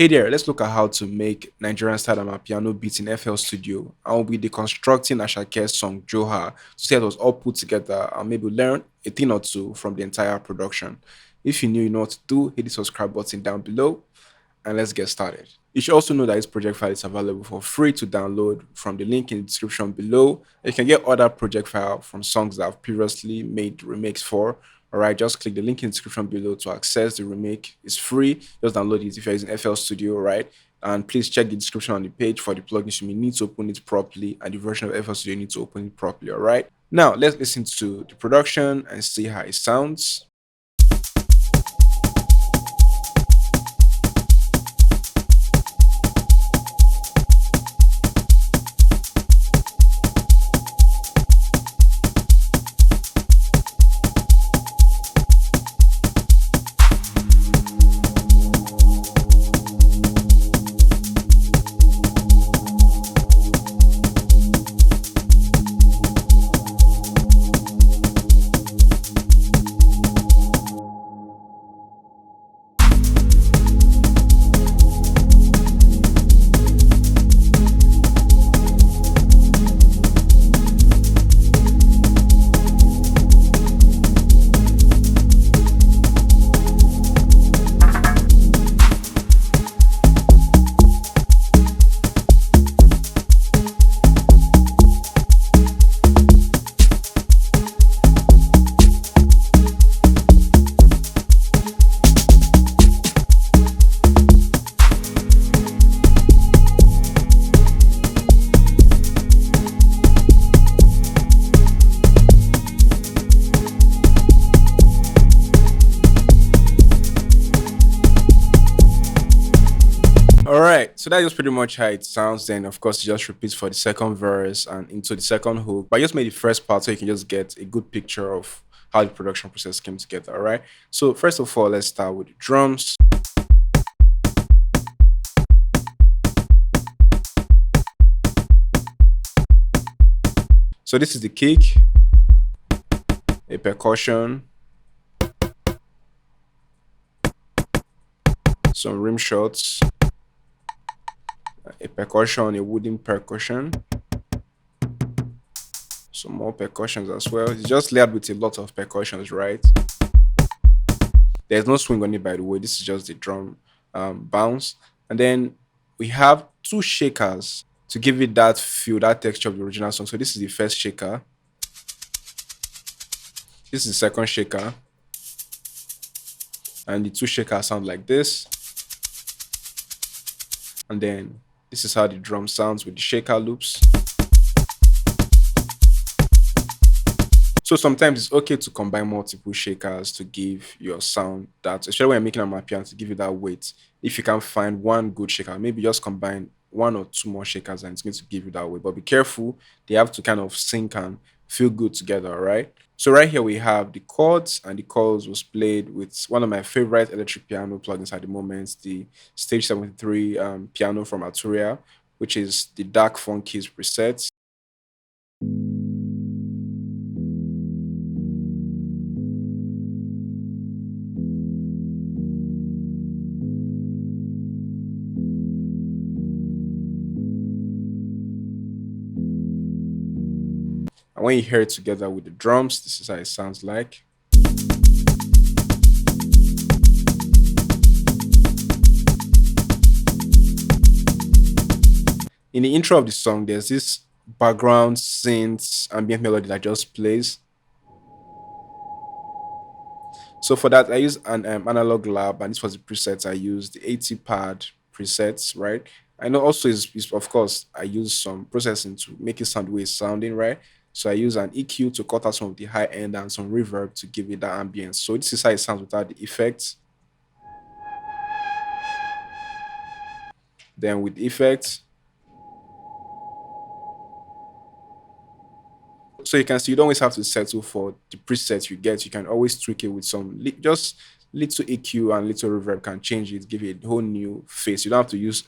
Hey there, let's look at how to make Nigerian style amapiano beats in FL Studio. I will be deconstructing Asake's song Joha to see how it was all put together and maybe learn a thing or two from the entire production. If you know what to do, hit the subscribe button down below and let's get started. You should also know that this project file is available for free to download from the link in the description below. You can get other project file from songs that I've previously made remakes for. Alright, just click the link in the description below to access the remake. It's free. Just download it if you're using FL Studio, right? And please check the description on the page for the plugins you may need to open it properly and the version of FL Studio you need to open it properly, alright? Now, let's listen to the production and see how it sounds. All right, so that's just pretty much how it sounds. Then, of course, it just repeats for the second verse and into the second hook. But I just made the first part so you can just get a good picture of how the production process came together. All right, so first of all, let's start with the drums. So this is the kick, a percussion, some rim shots, a percussion, a wooden percussion, some more percussions as well. It's just layered with a lot of percussions, right? There's no swing on it, by the way. This is just the drum bounce. And then we have two shakers to give it that feel, that texture of the original song. So this is the first shaker. This is the second shaker. And the two shakers sound like this. And then this is how the drum sounds with the shaker loops. So sometimes it's okay to combine multiple shakers to give your sound that, especially when you're making a amapiano, to give you that weight. If you can find one good shaker, maybe just combine one or two more shakers and it's going to give you that weight. But be careful, they have to kind of sync and feel good together, right? So right here we have the chords, and the chords was played with one of my favorite electric piano plugins at the moment, the Stage 73 piano from Arturia, which is the Dark Funkies preset. And when you hear it together with the drums, this is how it sounds like. In the intro of the song, there's this background synth ambient melody that just plays. So for that, I use an analog lab, and this was the presets I used, the 80 pad presets, right? I know also is of course I use some processing to make it sound the way it's sounding, right? So I use an EQ to cut out some of the high end and some reverb to give it that ambience. So this is how it sounds without the effects. Then with effects, so you can see you don't always have to settle for the preset you get. You can always tweak it with some just little EQ and little reverb can change it, give it a whole new face. You don't have to use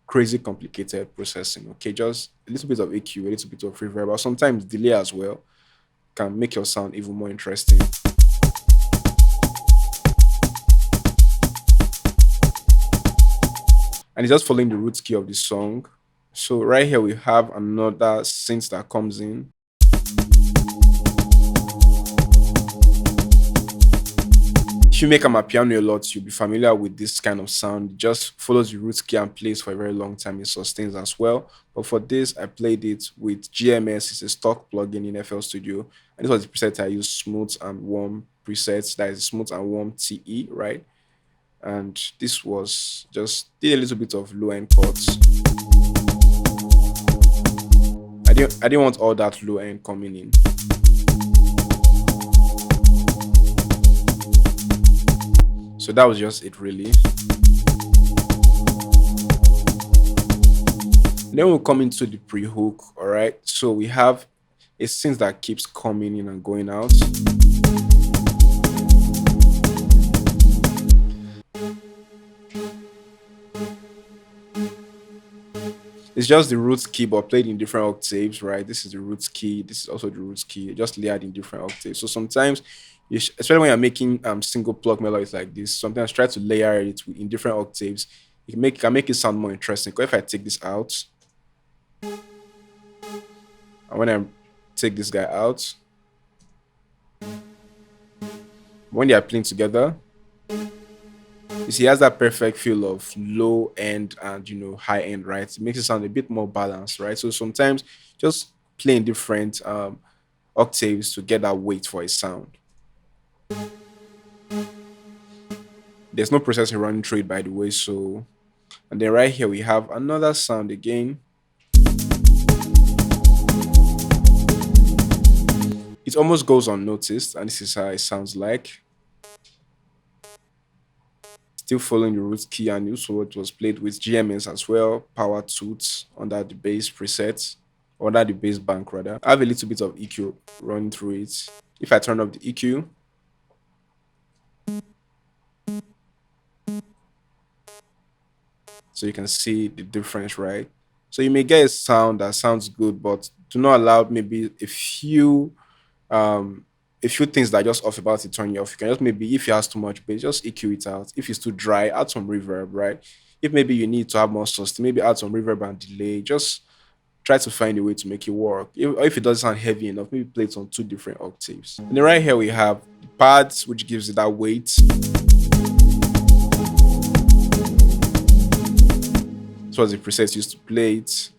crazy complicated processing. Okay, just a little bit of EQ, a little bit of reverb, or sometimes delay as well can make your sound even more interesting. and it's just following the root key of the song. So right here we have another synth that comes in. If you make amapiano a lot, you'll be familiar with this kind of sound. It just follows the root key and plays for a very long time. It sustains as well. But for this, I played it with GMS. It's a stock plugin in FL Studio. And this was the preset I used, smooth and warm presets. That is smooth and warm TE, right? And this was just did a little bit of low end chords. I didn't want all that low end coming in. So that was just it, really. Then we'll come into the pre-hook, all right? So we have a synth that keeps coming in and going out. It's just the root key, but played in different octaves, right? This is the root key. This is also the root key, just layered in different octaves. So sometimes, especially when you're making single plug melodies like this, sometimes try to layer it in different octaves. It can make it sound more interesting. Because if I take this out, and when I take this guy out, when they are playing together, you see, he has that perfect feel of low end and high end, right? It makes it sound a bit more balanced, right? So sometimes just playing different octaves to get that weight for a sound. There's no processing running through it, by the way. So, and then right here we have another sound again. It almost goes unnoticed, and this is how it sounds like. Still following the root key, and also it was played with GMS as well, power toots under the bass preset, or under the bass bank rather. I have a little bit of EQ running through it. If I turn up the EQ, so you can see the difference, right? So you may get a sound that sounds good, but do not allow maybe a few things that are just off about it turn you off. You can just maybe, if it has too much bass, just EQ it out. If it's too dry, add some reverb, right? If maybe you need to have more sustain, maybe add some reverb and delay. Just try to find a way to make it work. If it doesn't sound heavy enough, maybe play it on 2 different octaves. And then right here we have the pads, which gives it that weight. This was the preset used to play it.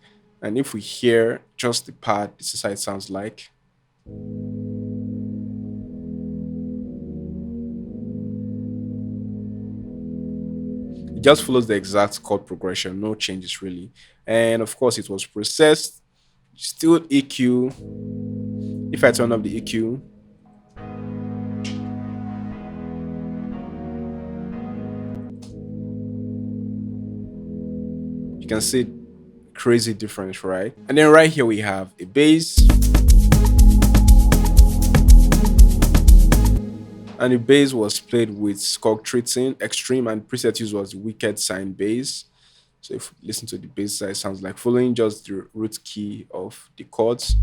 And if we hear just the pad, this is how it sounds like. It just follows the exact chord progression, no changes really. And of course, it was processed. Still EQ. If I turn up the EQ, you can see crazy difference, right? And then right here we have a bass. And the bass was played with Skog Treating Extreme, and preset used was the Wicked Sign bass. So if you listen to the bass side, it sounds like following just the root key of the chords.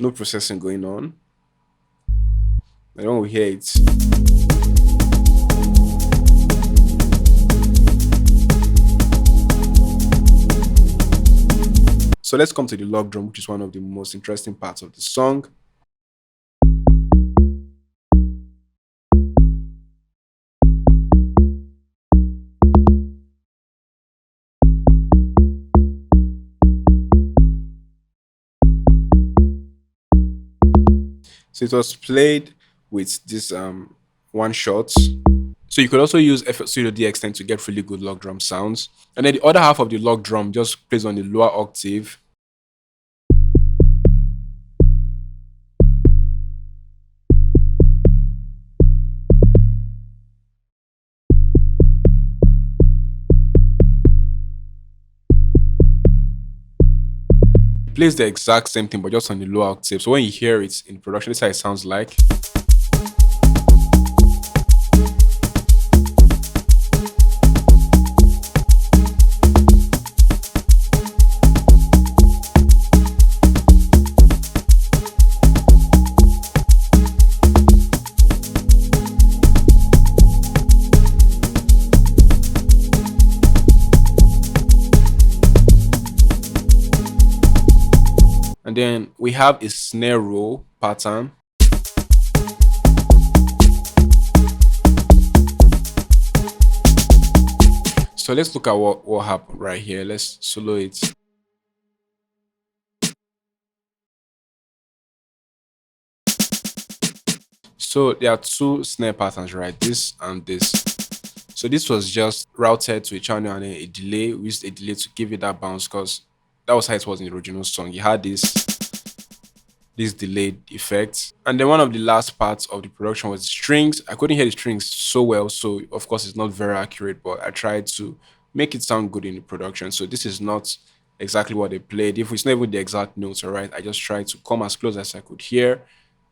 No processing going on. I don't hear it. So let's come to the log drum, which is one of the most interesting parts of the song. So it was played with this one shot. So you could also use FL Studio DX10 to get really good log drum sounds. And then the other half of the log drum just plays on the lower octave. It plays the exact same thing, but just on the lower octave. So when you hear it in production, this is how it sounds like. Then we have a snare roll pattern. So let's look at what happened right here. Let's solo it. So there are two snare patterns, right? This and this. So this was just routed to a channel and a delay. We used a delay to give it that bounce because that was how it was in the original song. You had this delayed effect. And then one of the last parts of the production was the strings. I couldn't hear the strings so well, so of course it's not very accurate, but I tried to make it sound good in the production. So this is not exactly what they played. If it's not even the exact notes, all right, I just tried to come as close as I could hear.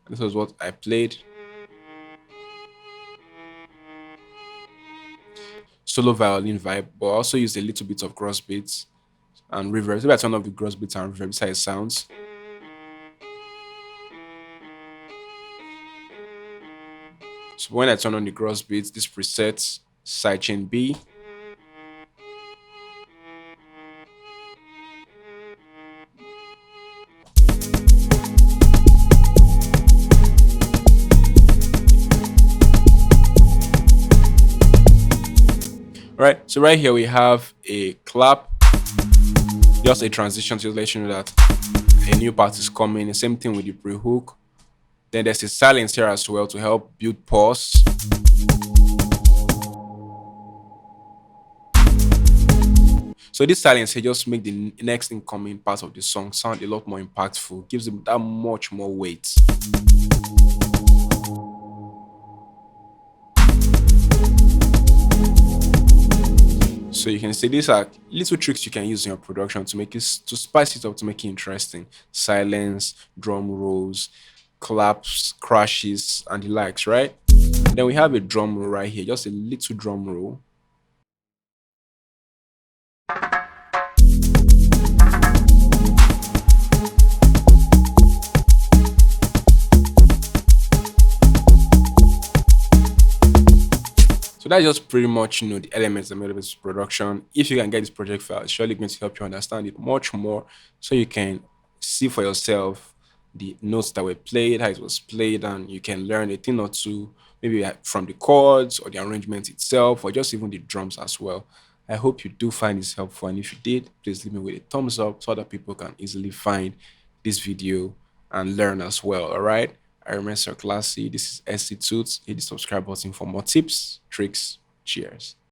This was what I played. Solo violin vibe, but I also used a little bit of cross beats and reverb. Maybe I turn off the cross beats and reverb, see how it sounds. So when I turn on the cross beats, this preset sidechain B. Right, so right here we have a clap, just a transition to let you know that a new part is coming. The same thing with the pre-hook. Then there's a silence here as well to help build pause. So this silence here just make the next incoming part of the song sound a lot more impactful, gives it that much more weight. So you can see these are little tricks you can use in your production to make it to spice it up, to make it interesting. Silence, drum rolls, claps, crashes, and the likes, right? Then we have a drum roll right here, just a little drum roll. So that's just pretty much the elements that made up this production. If you can get this project file, it's surely going to help you understand it much more, so you can see for yourself the notes that were played, how it was played, and you can learn a thing or two, maybe from the chords or the arrangement itself, or just even the drums as well. I hope you do find this helpful, and if you did, please leave me with a thumbs up so other people can easily find this video and learn as well. All right. I remain Sir Classy. This is SC Tuts. Hit the subscribe button for more tips, tricks. Cheers.